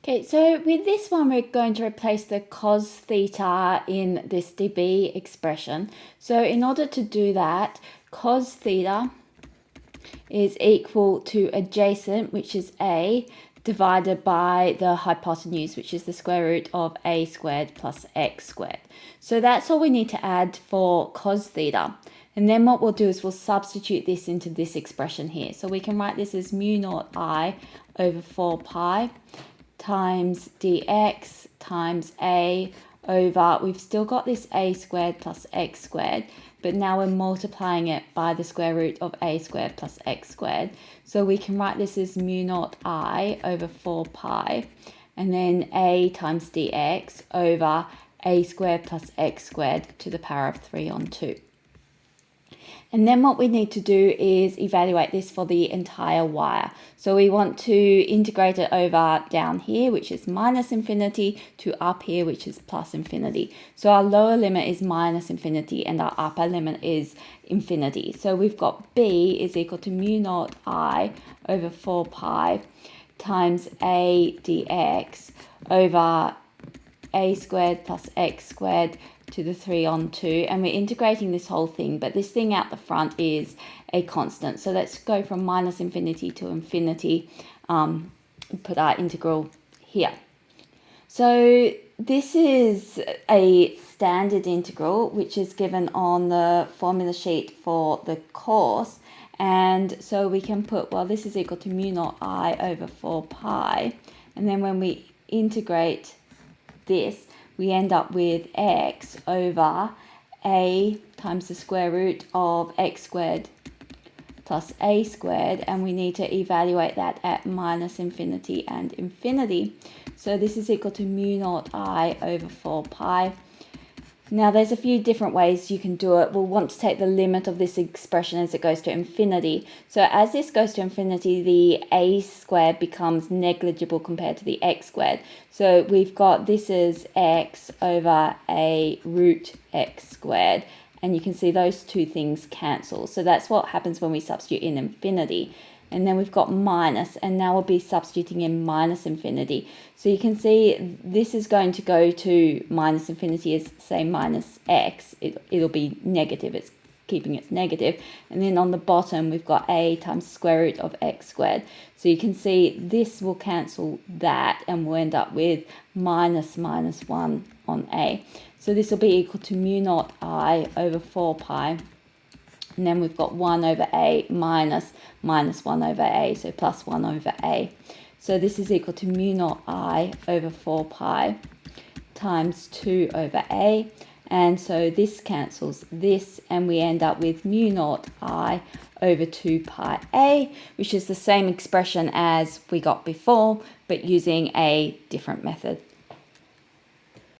Okay, so with this one, we're going to replace the cos theta in this dB expression. So in order to do that, cos theta is equal to adjacent, which is a, divided by the hypotenuse, which is the square root of a squared plus x squared. So that's all we need to add for cos theta. And then what we'll do is we'll substitute this into this expression here. So we can write this as mu naught I over 4 pi times dx times a over, we've still got this a squared plus x squared, but now we're multiplying it by the square root of a squared plus x squared. So we can write this as mu naught I over 4 pi, and then a times dx over a squared plus x squared to the power of 3 on 2. And then what we need to do is evaluate this for the entire wire. So we want to integrate it over down here, which is minus infinity, to up here, which is plus infinity. So our lower limit is minus infinity and our upper limit is infinity. So we've got b is equal to mu naught I over 4 pi times a dx over a squared plus x squared to the 3 on 2, and we're integrating this whole thing, but this thing out the front is a constant. So let's go from minus infinity to infinity, put our integral here. So this is a standard integral, which is given on the formula sheet for the course. And so we can put, well, this is equal to mu naught I over 4 pi. And then when we integrate this, we end up with x over a times the square root of x squared plus a squared, and we need to evaluate that at minus infinity and infinity. So this is equal to mu naught I over 4 pi. Now there's a few different ways you can do it. We'll want to take the limit of this expression as it goes to infinity. So as this goes to infinity, the a squared becomes negligible compared to the x squared. So we've got this is x over a root x squared. And you can see those two things cancel. So that's what happens when we substitute in infinity. And then we've got minus, and now we'll be substituting in minus infinity. So you can see this is going to go to minus infinity as, say, minus x. It'll be negative. It's keeping its negative. And then on the bottom, we've got a times the square root of x squared. So you can see this will cancel that, and we'll end up with minus 1 on a. So this will be equal to mu naught I over 4 pi. And then we've got 1 over a minus 1 over a, so plus 1 over a. So this is equal to mu naught I over 4 pi times 2 over a. And so this cancels this, and we end up with mu naught I over 2 pi a, which is the same expression as we got before, but using a different method.